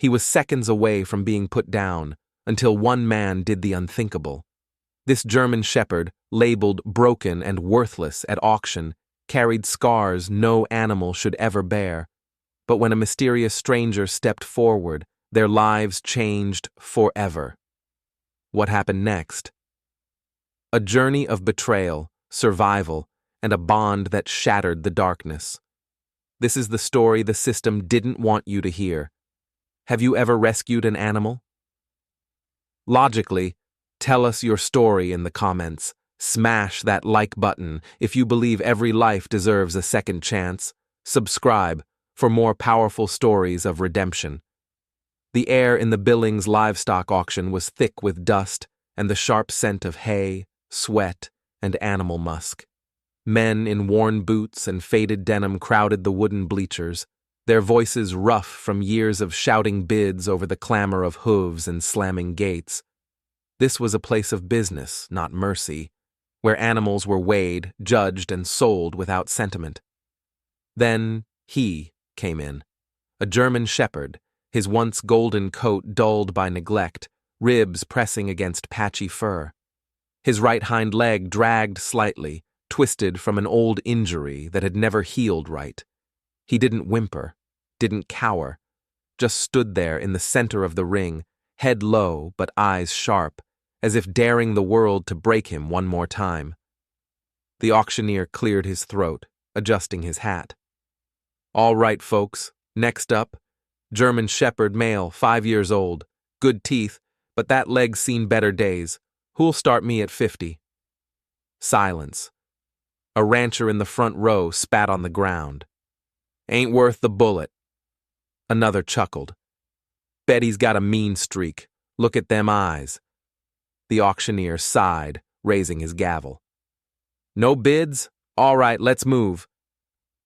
He was seconds away from being put down, until one man did the unthinkable. This German shepherd, labeled broken and worthless at auction, carried scars no animal should ever bear. But when a mysterious stranger stepped forward, their lives changed forever. What happened next? A journey of betrayal, survival, and a bond that shattered the darkness. This is the story the system didn't want you to hear. Have you ever rescued an animal? Logically, tell us your story in the comments. Smash that like button if you believe every life deserves a second chance. Subscribe for more powerful stories of redemption. The air in the Billings livestock auction was thick with dust and the sharp scent of hay, sweat, and animal musk. Men in worn boots and faded denim crowded the wooden bleachers, their voices rough from years of shouting bids over the clamor of hooves and slamming gates. This was a place of business, not mercy, where animals were weighed, judged, and sold without sentiment. Then he came in, a German shepherd, his once golden coat dulled by neglect, ribs pressing against patchy fur. His right hind leg dragged slightly, twisted from an old injury that had never healed right. He didn't whimper, didn't cower, just stood there in the center of the ring, head low but eyes sharp, as if daring the world to break him one more time. The auctioneer cleared his throat, adjusting his hat. All right, folks, next up, German Shepherd male, 5 years old, good teeth, but that leg's seen better days. Who'll start me at 50? Silence. A rancher in the front row spat on the ground. Ain't worth the bullet. Another chuckled. Bet he's got a mean streak. Look at them eyes. The auctioneer sighed, raising his gavel. No bids? All right, let's move.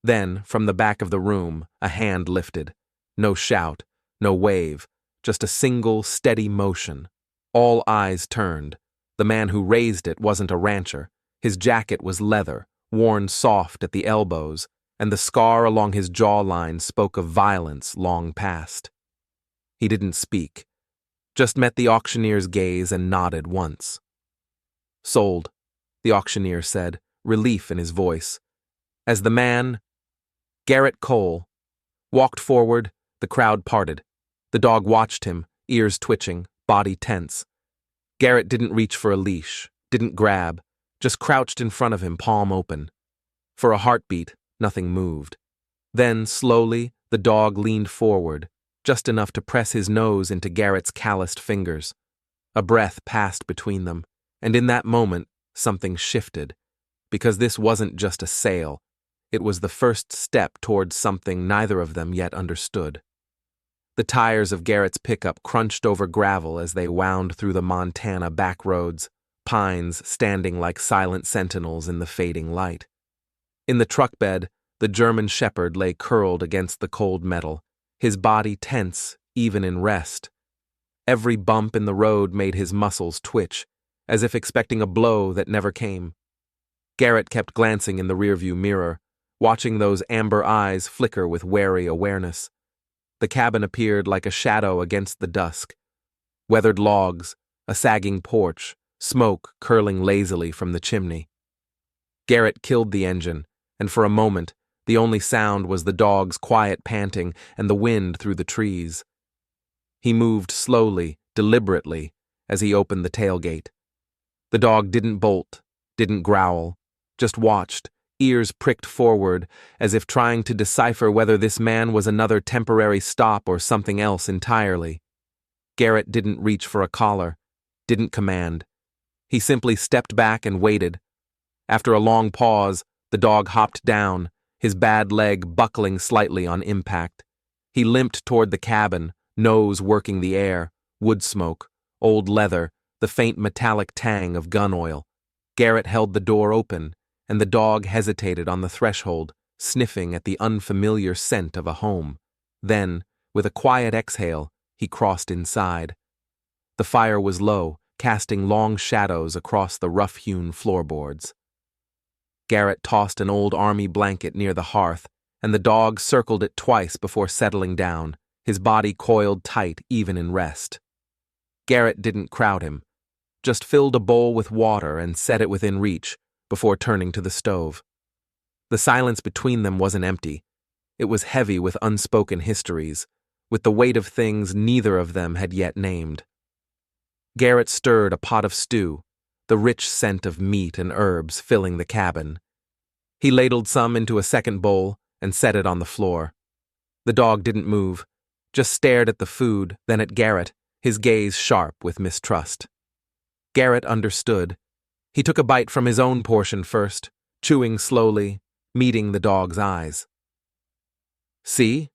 Then, from the back of the room, a hand lifted. No shout, no wave, just a single, steady motion. All eyes turned. The man who raised it wasn't a rancher. His jacket was leather, worn soft at the elbows, and the scar along his jawline spoke of violence long past. He didn't speak, just met the auctioneer's gaze and nodded once. Sold, the auctioneer said, relief in his voice. As the man, Garrett Cole, walked forward, the crowd parted. The dog watched him, ears twitching, body tense. Garrett didn't reach for a leash, didn't grab, just crouched in front of him, palm open. For a heartbeat, nothing moved. Then, slowly, the dog leaned forward, just enough to press his nose into Garrett's calloused fingers. A breath passed between them, and in that moment, something shifted. Because this wasn't just a sale, it was the first step towards something neither of them yet understood. The tires of Garrett's pickup crunched over gravel as they wound through the Montana backroads, pines standing like silent sentinels in the fading light. In the truck bed, the German shepherd lay curled against the cold metal, his body tense even in rest. Every bump in the road made his muscles twitch, as if expecting a blow that never came. Garrett kept glancing in the rearview mirror, watching those amber eyes flicker with wary awareness. The cabin appeared like a shadow against the dusk. Weathered logs, a sagging porch, smoke curling lazily from the chimney. Garrett killed the engine, and for a moment, the only sound was the dog's quiet panting and the wind through the trees. He moved slowly, deliberately, as he opened the tailgate. The dog didn't bolt, didn't growl, just watched, ears pricked forward, as if trying to decipher whether this man was another temporary stop or something else entirely. Garrett didn't reach for a collar, didn't command. He simply stepped back and waited. After a long pause, the dog hopped down, his bad leg buckling slightly on impact. He limped toward the cabin, nose working the air, wood smoke, old leather, the faint metallic tang of gun oil. Garrett held the door open, and the dog hesitated on the threshold, sniffing at the unfamiliar scent of a home. Then, with a quiet exhale, he crossed inside. The fire was low, casting long shadows across the rough-hewn floorboards. Garrett tossed an old army blanket near the hearth, and the dog circled it twice before settling down, his body coiled tight even in rest. Garrett didn't crowd him, just filled a bowl with water and set it within reach before turning to the stove. The silence between them wasn't empty. It was heavy with unspoken histories, with the weight of things neither of them had yet named. Garrett stirred a pot of stew, the rich scent of meat and herbs filling the cabin. He ladled some into a second bowl and set it on the floor. The dog didn't move, just stared at the food, then at Garrett, his gaze sharp with mistrust. Garrett understood. He took a bite from his own portion first, chewing slowly, meeting the dog's eyes. See?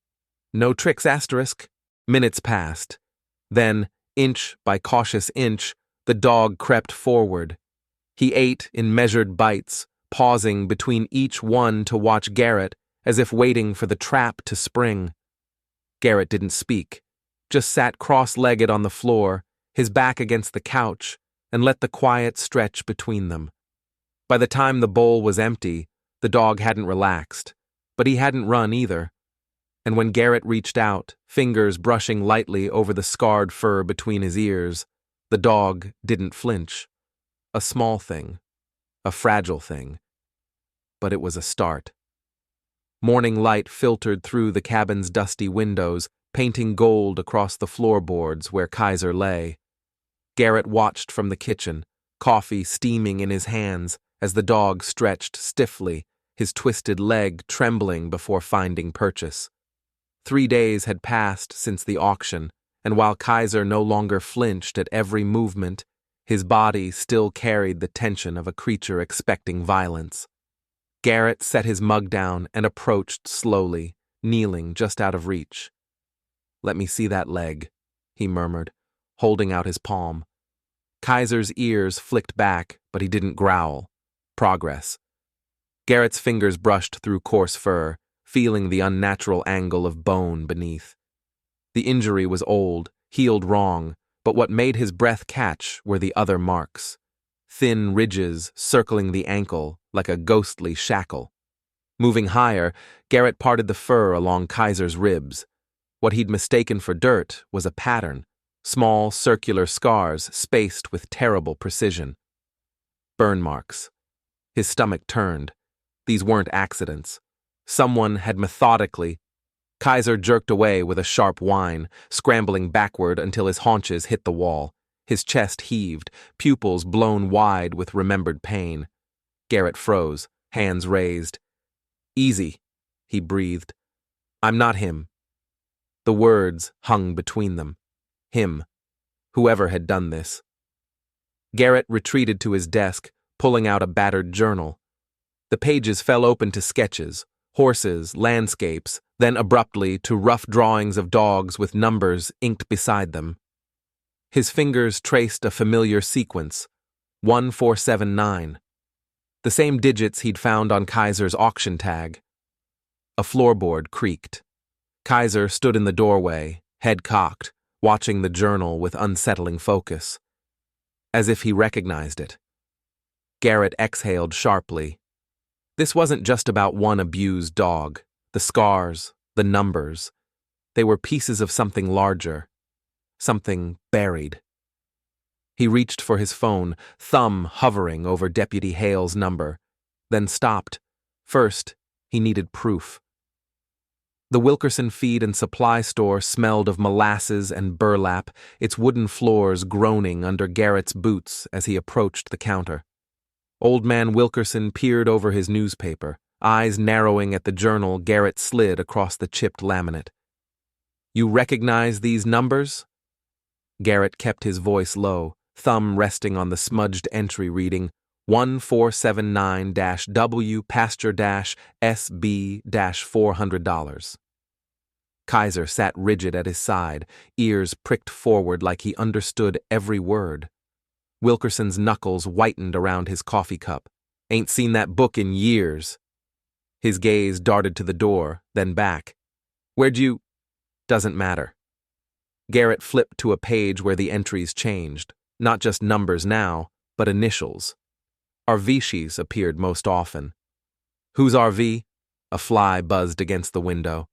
No tricks asterisk. Minutes passed. Then, inch by cautious inch, the dog crept forward. He ate in measured bites, pausing between each one to watch Garrett, as if waiting for the trap to spring. Garrett didn't speak, just sat cross-legged on the floor, his back against the couch, and let the quiet stretch between them. By the time the bowl was empty, the dog hadn't relaxed, but he hadn't run either. And when Garrett reached out, fingers brushing lightly over the scarred fur between his ears, the dog didn't flinch. A small thing, a fragile thing, but it was a start. Morning light filtered through the cabin's dusty windows, painting gold across the floorboards where Kaiser lay. Garrett watched from the kitchen, coffee steaming in his hands as the dog stretched stiffly, his twisted leg trembling before finding purchase. 3 days had passed since the auction, and while Kaiser no longer flinched at every movement, his body still carried the tension of a creature expecting violence. Garrett set his mug down and approached slowly, kneeling just out of reach. "Let me see that leg," he murmured, holding out his palm. Kaiser's ears flicked back, but he didn't growl. Progress. Garrett's fingers brushed through coarse fur, feeling the unnatural angle of bone beneath. The injury was old, healed wrong, but what made his breath catch were the other marks. Thin ridges circling the ankle like a ghostly shackle. Moving higher, Garrett parted the fur along Kaiser's ribs. What he'd mistaken for dirt was a pattern, small circular scars spaced with terrible precision. Burn marks. His stomach turned. These weren't accidents. Someone had methodically. Kaiser jerked away with a sharp whine, scrambling backward until his haunches hit the wall. His chest heaved, pupils blown wide with remembered pain. Garrett froze, hands raised. "Easy," he breathed. "I'm not him." The words hung between them. Him. Whoever had done this. Garrett retreated to his desk, pulling out a battered journal. The pages fell open to sketches, horses, landscapes, then abruptly to rough drawings of dogs with numbers inked beside them. His fingers traced a familiar sequence, 1479. The same digits he'd found on Kaiser's auction tag. A floorboard creaked. Kaiser stood in the doorway, head cocked, watching the journal with unsettling focus. As if he recognized it. Garrett exhaled sharply. This wasn't just about one abused dog. The scars, the numbers. They were pieces of something larger. Something buried. He reached for his phone, thumb hovering over Deputy Hale's number, then stopped. First, he needed proof. The Wilkerson Feed and Supply store smelled of molasses and burlap, its wooden floors groaning under Garrett's boots as he approached the counter. Old Man Wilkerson peered over his newspaper, eyes narrowing at the journal Garrett slid across the chipped laminate. "You recognize these numbers?" Garrett kept his voice low, thumb resting on the smudged entry reading 1479-W pasture-SB-$400. Kaiser sat rigid at his side, ears pricked forward like he understood every word. Wilkerson's knuckles whitened around his coffee cup. "Ain't seen that book in years." His gaze darted to the door, then back. "Where'd you—" "Doesn't matter." Garrett flipped to a page where the entries changed. Not just numbers now, but initials. Arvishis appeared most often. "Whose RV?" A fly buzzed against the window.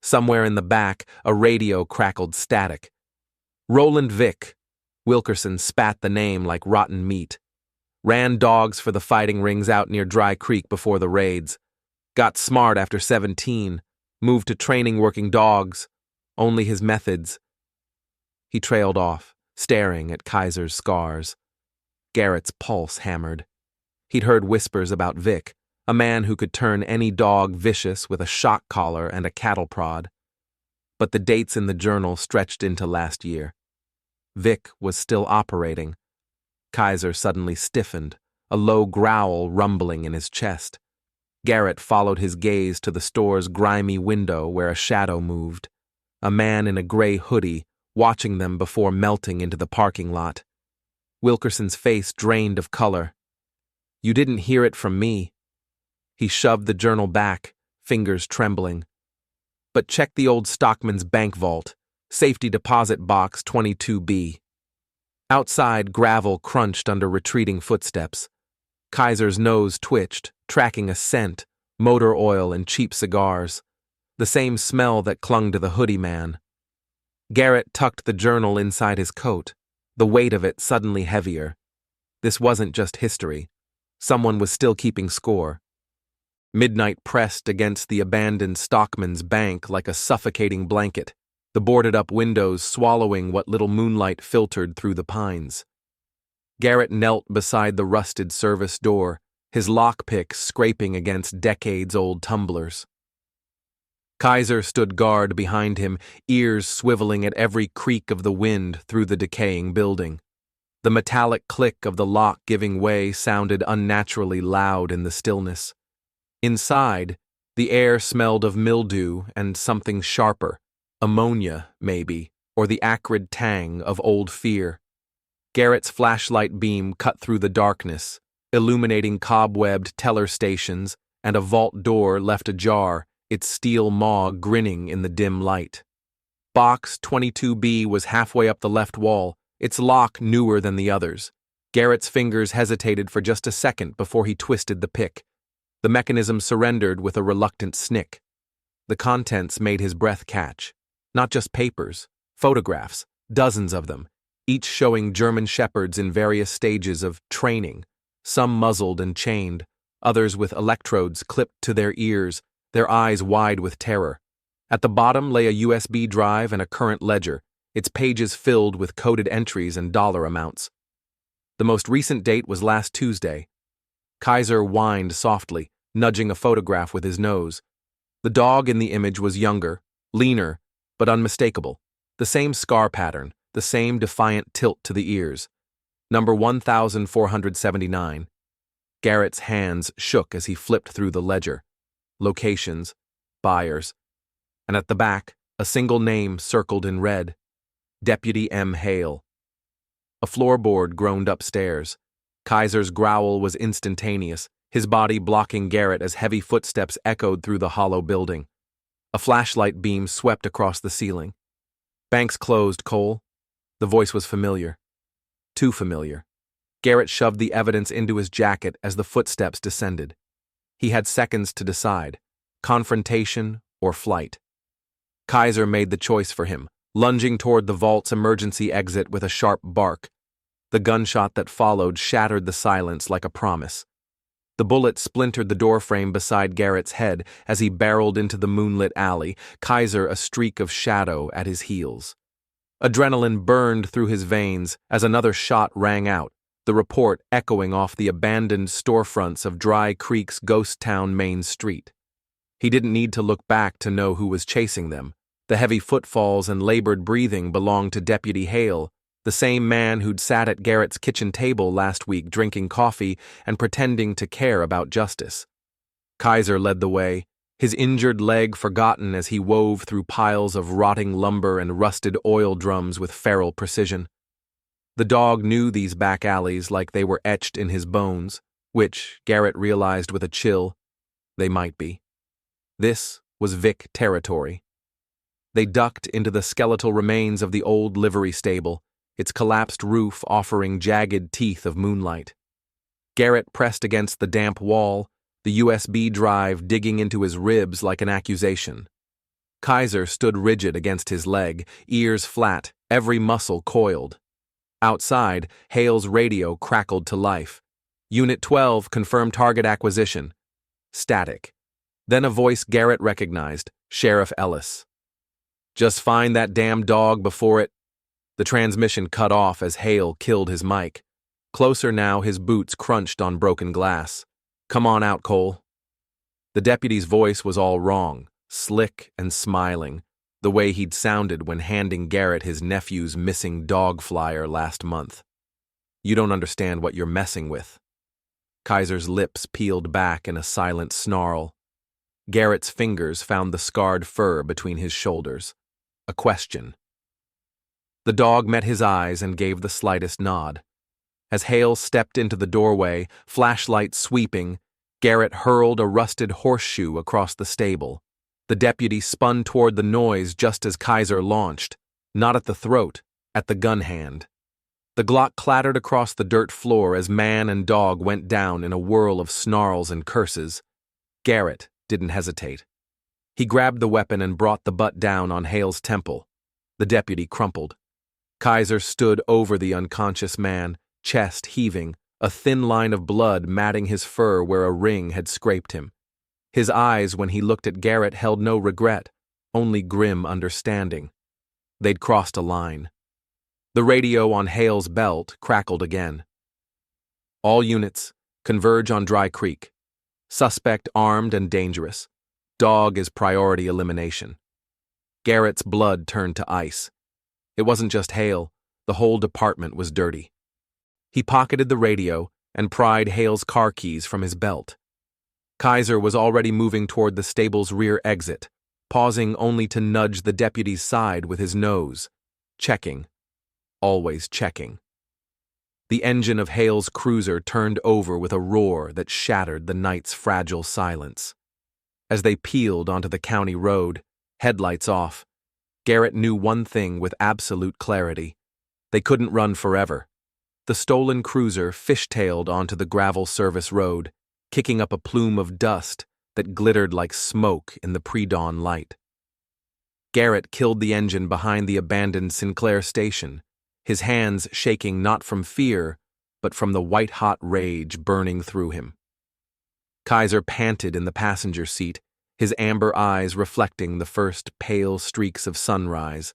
Somewhere in the back, a radio crackled static. Roland Vick. Wilkerson spat the name like rotten meat. Ran dogs for the fighting rings out near Dry Creek before the raids. Got smart after 17. Moved to training working dogs. Only his methods. He trailed off, staring at Kaiser's scars. Garrett's pulse hammered. He'd heard whispers about Vic, a man who could turn any dog vicious with a shock collar and a cattle prod. But the dates in the journal stretched into last year. Vic was still operating. Kaiser suddenly stiffened, a low growl rumbling in his chest. Garrett followed his gaze to the store's grimy window where a shadow moved, a man in a gray hoodie watching them before melting into the parking lot. Wilkerson's face drained of color. "You didn't hear it from me." He shoved the journal back, fingers trembling. "But check the old stockman's bank vault, safety deposit box 22B. Outside, gravel crunched under retreating footsteps. Kaiser's nose twitched, tracking a scent, motor oil and cheap cigars. The same smell that clung to the hoodie man. Garrett tucked the journal inside his coat, the weight of it suddenly heavier. This wasn't just history. Someone was still keeping score. Midnight pressed against the abandoned stockman's bank like a suffocating blanket, the boarded-up windows swallowing what little moonlight filtered through the pines. Garrett knelt beside the rusted service door, his lockpick scraping against decades-old tumblers. Kaiser stood guard behind him, ears swiveling at every creak of the wind through the decaying building. The metallic click of the lock giving way sounded unnaturally loud in the stillness. Inside, the air smelled of mildew and something sharper, ammonia, maybe, or the acrid tang of old fear. Garrett's flashlight beam cut through the darkness, illuminating cobwebbed teller stations and a vault door left ajar, its steel maw grinning in the dim light. Box 22B was halfway up the left wall, its lock newer than the others. Garrett's fingers hesitated for just a second before he twisted the pick. The mechanism surrendered with a reluctant snick. The contents made his breath catch. Not just papers, photographs, dozens of them, each showing German shepherds in various stages of training, some muzzled and chained, others with electrodes clipped to their ears, their eyes wide with terror. At the bottom lay a USB drive and a current ledger, its pages filled with coded entries and dollar amounts. The most recent date was last Tuesday. Kaiser whined softly, nudging a photograph with his nose. The dog in the image was younger, leaner, but unmistakable. The same scar pattern, the same defiant tilt to the ears. Number 1479. Garrett's hands shook as he flipped through the ledger. Locations, buyers, and at the back, a single name circled in red. Deputy M. Hale. A floorboard groaned upstairs. Kaiser's growl was instantaneous, his body blocking Garrett as heavy footsteps echoed through the hollow building. A flashlight beam swept across the ceiling. "Bank's closed, Cole." The voice was familiar. Too familiar. Garrett shoved the evidence into his jacket as the footsteps descended. He had seconds to decide, confrontation or flight. Kaiser made the choice for him, lunging toward the vault's emergency exit with a sharp bark. The gunshot that followed shattered the silence like a promise. The bullet splintered the doorframe beside Garrett's head as he barreled into the moonlit alley, Kaiser a streak of shadow at his heels. Adrenaline burned through his veins as another shot rang out, the report echoing off the abandoned storefronts of Dry Creek's ghost town main street. He didn't need to look back to know who was chasing them. The heavy footfalls and labored breathing belonged to Deputy Hale, the same man who'd sat at Garrett's kitchen table last week drinking coffee and pretending to care about justice. Kaiser led the way, his injured leg forgotten as he wove through piles of rotting lumber and rusted oil drums with feral precision. The dog knew these back alleys like they were etched in his bones, which, Garrett realized with a chill, they might be. This was Vic territory. They ducked into the skeletal remains of the old livery stable, its collapsed roof offering jagged teeth of moonlight. Garrett pressed against the damp wall, the USB drive digging into his ribs like an accusation. Kaiser stood rigid against his leg, ears flat, every muscle coiled. Outside, Hale's radio crackled to life. Unit 12 confirmed target acquisition. Static. Then a voice Garrett recognized, Sheriff Ellis. Just find that damn dog before it... The transmission cut off as Hale killed his mic. Closer now, his boots crunched on broken glass. Come on out, Cole. The deputy's voice was all wrong, slick and smiling, the way he'd sounded when handing Garrett his nephew's missing dog flyer last month. You don't understand what you're messing with. Kaiser's lips peeled back in a silent snarl. Garrett's fingers found the scarred fur between his shoulders. A question. The dog met his eyes and gave the slightest nod. As Hale stepped into the doorway, flashlight sweeping, Garrett hurled a rusted horseshoe across the stable. The deputy spun toward the noise just as Kaiser launched, not at the throat, at the gun hand. The Glock clattered across the dirt floor as man and dog went down in a whirl of snarls and curses. Garrett didn't hesitate. He grabbed the weapon and brought the butt down on Hale's temple. The deputy crumpled. Kaiser stood over the unconscious man, chest heaving, a thin line of blood matting his fur where a ring had scraped him. His eyes, when he looked at Garrett, held no regret, only grim understanding. They'd crossed a line. The radio on Hale's belt crackled again. All units, converge on Dry Creek. Suspect armed and dangerous. Dog is priority elimination. Garrett's blood turned to ice. It wasn't just Hale, the whole department was dirty. He pocketed the radio and pried Hale's car keys from his belt. Kaiser was already moving toward the stable's rear exit, pausing only to nudge the deputy's side with his nose. Checking. Always checking. The engine of Hale's cruiser turned over with a roar that shattered the night's fragile silence. As they peeled onto the county road, headlights off, Garrett knew one thing with absolute clarity. They couldn't run forever. The stolen cruiser fishtailed onto the gravel service road, kicking up a plume of dust that glittered like smoke in the pre-dawn light. Garrett killed the engine behind the abandoned Sinclair station, his hands shaking not from fear, but from the white-hot rage burning through him. Kaiser panted in the passenger seat, his amber eyes reflecting the first pale streaks of sunrise,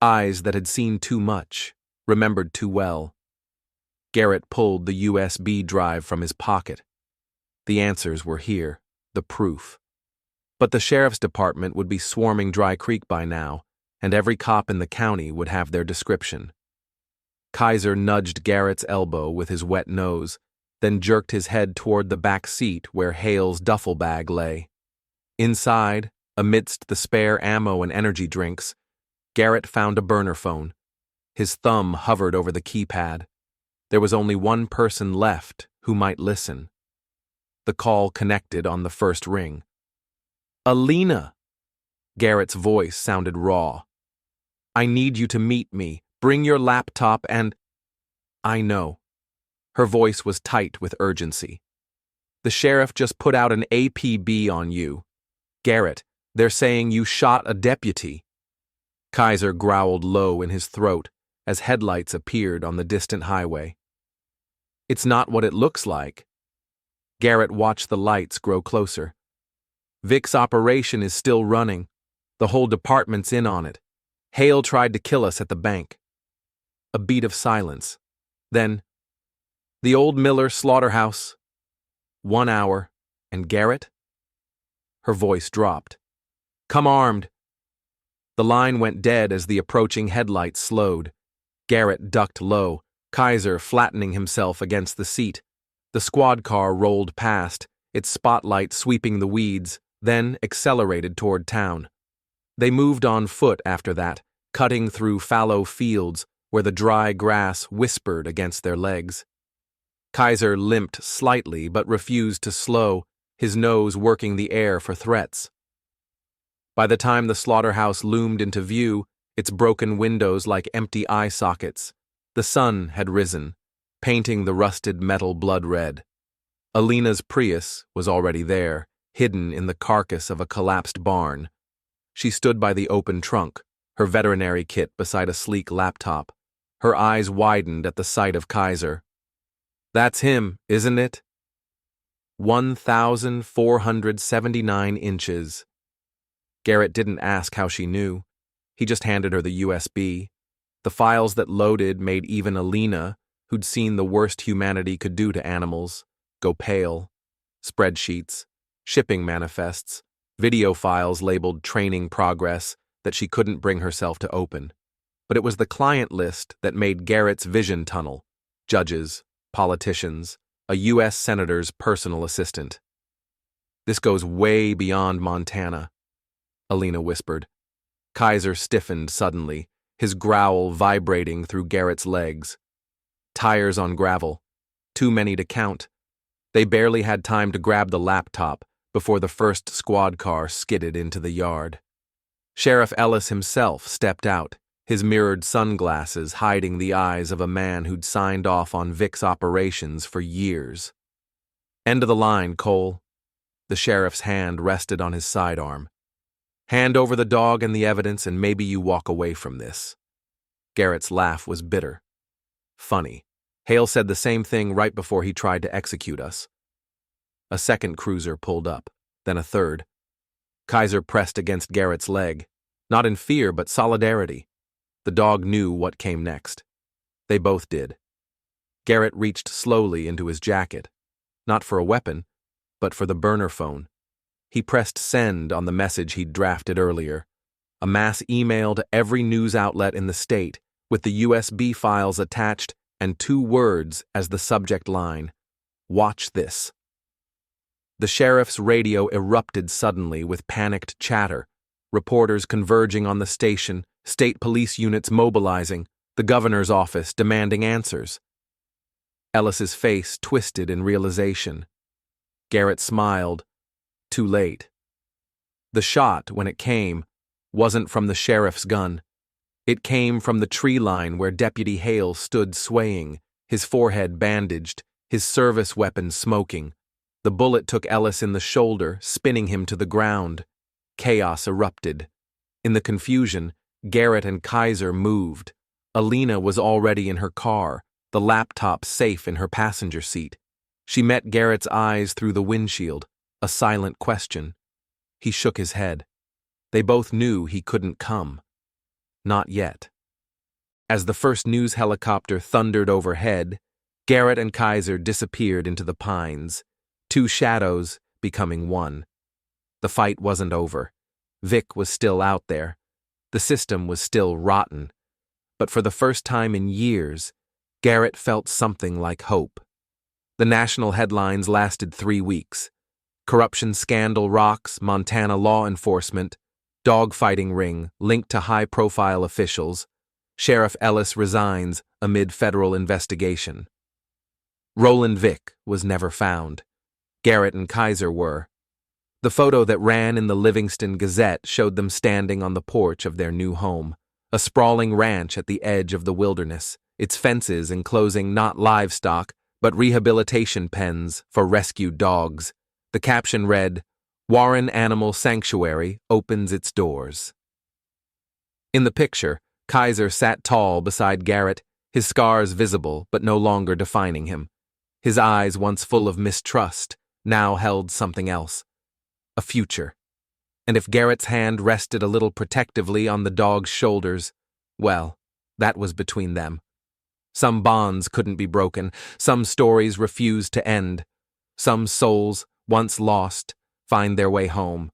eyes that had seen too much, remembered too well. Garrett pulled the USB drive from his pocket. The answers were here, the proof. But the sheriff's department would be swarming Dry Creek by now, and every cop in the county would have their description. Kaiser nudged Garrett's elbow with his wet nose, then jerked his head toward the back seat where Hale's duffel bag lay. Inside, amidst the spare ammo and energy drinks, Garrett found a burner phone. His thumb hovered over the keypad. There was only one person left who might listen. The call connected on the first ring. Alina! Garrett's voice sounded raw. I need you to meet me. Bring your laptop and... I know. Her voice was tight with urgency. The sheriff just put out an APB on you. Garrett, they're saying you shot a deputy. Kaiser growled low in his throat as headlights appeared on the distant highway. It's not what it looks like. Garrett watched the lights grow closer. Vic's operation is still running. The whole department's in on it. Hale tried to kill us at the bank. A beat of silence. Then, the old Miller slaughterhouse. 1 hour. And Garrett? Her voice dropped. Come armed. The line went dead as the approaching headlights slowed. Garrett ducked low, Kaiser flattening himself against the seat. The squad car rolled past, its spotlight sweeping the weeds, then accelerated toward town. They moved on foot after that, cutting through fallow fields where the dry grass whispered against their legs. Kaiser limped slightly but refused to slow, his nose working the air for threats. By the time the slaughterhouse loomed into view, its broken windows like empty eye sockets, the sun had risen, painting the rusted metal blood red. Alina's Prius was already there, hidden in the carcass of a collapsed barn. She stood by the open trunk, her veterinary kit beside a sleek laptop. Her eyes widened at the sight of Kaiser. "That's him, isn't it?" 1,479 inches. Garrett didn't ask how she knew. He just handed her the USB. The files that loaded made even Alina, who'd seen the worst humanity could do to animals, go pale. Spreadsheets, shipping manifests, video files labeled training progress that she couldn't bring herself to open. But it was the client list that made Garrett's vision tunnel: judges, politicians, a U.S. senator's personal assistant. "This goes way beyond Montana," Alina whispered. Kaiser stiffened suddenly, his growl vibrating through Garrett's legs. Tires on gravel. Too many to count. They barely had time to grab the laptop before the first squad car skidded into the yard. Sheriff Ellis himself stepped out, his mirrored sunglasses hiding the eyes of a man who'd signed off on Vic's operations for years. "End of the line, Cole." The sheriff's hand rested on his sidearm. "Hand over the dog and the evidence, and maybe you walk away from this." Garrett's laugh was bitter. "Funny. Hale said the same thing right before he tried to execute us." A second cruiser pulled up, then a third. Kaiser pressed against Garrett's leg, not in fear but solidarity. The dog knew what came next. They both did. Garrett reached slowly into his jacket, not for a weapon, but for the burner phone. He pressed send on the message he'd drafted earlier, a mass email to every news outlet in the state, with the USB files attached and 2 words as the subject line: "Watch this." The sheriff's radio erupted suddenly with panicked chatter, reporters converging on the station, state police units mobilizing, the governor's office demanding answers. Ellis's face twisted in realization. Garrett smiled. Too late. The shot, when it came, wasn't from the sheriff's gun. It came from the tree line where Deputy Hale stood swaying, his forehead bandaged, his service weapon smoking. The bullet took Ellis in the shoulder, spinning him to the ground. Chaos erupted. In the confusion, Garrett and Kaiser moved. Alina was already in her car, the laptop safe in her passenger seat. She met Garrett's eyes through the windshield, a silent question. He shook his head. They both knew he couldn't come. Not yet. As the first news helicopter thundered overhead, Garrett and Kaiser disappeared into the pines, 2 shadows becoming one. The fight wasn't over. Vic was still out there. The system was still rotten. But for the first time in years, Garrett felt something like hope. The national headlines lasted 3 weeks. Corruption scandal rocks Montana law enforcement, dogfighting ring linked to high-profile officials, Sheriff Ellis resigns amid federal investigation. Roland Vic was never found. Garrett and Kaiser were. The photo that ran in the Livingston Gazette showed them standing on the porch of their new home, a sprawling ranch at the edge of the wilderness, its fences enclosing not livestock, but rehabilitation pens for rescued dogs. The caption read, "Warren Animal Sanctuary opens its doors." In the picture, Kaiser sat tall beside Garrett, his scars visible but no longer defining him. His eyes, once full of mistrust, now held something else. A future. And if Garrett's hand rested a little protectively on the dog's shoulders, well, that was between them. Some bonds couldn't be broken, some stories refused to end. Some souls, once lost, find their way home.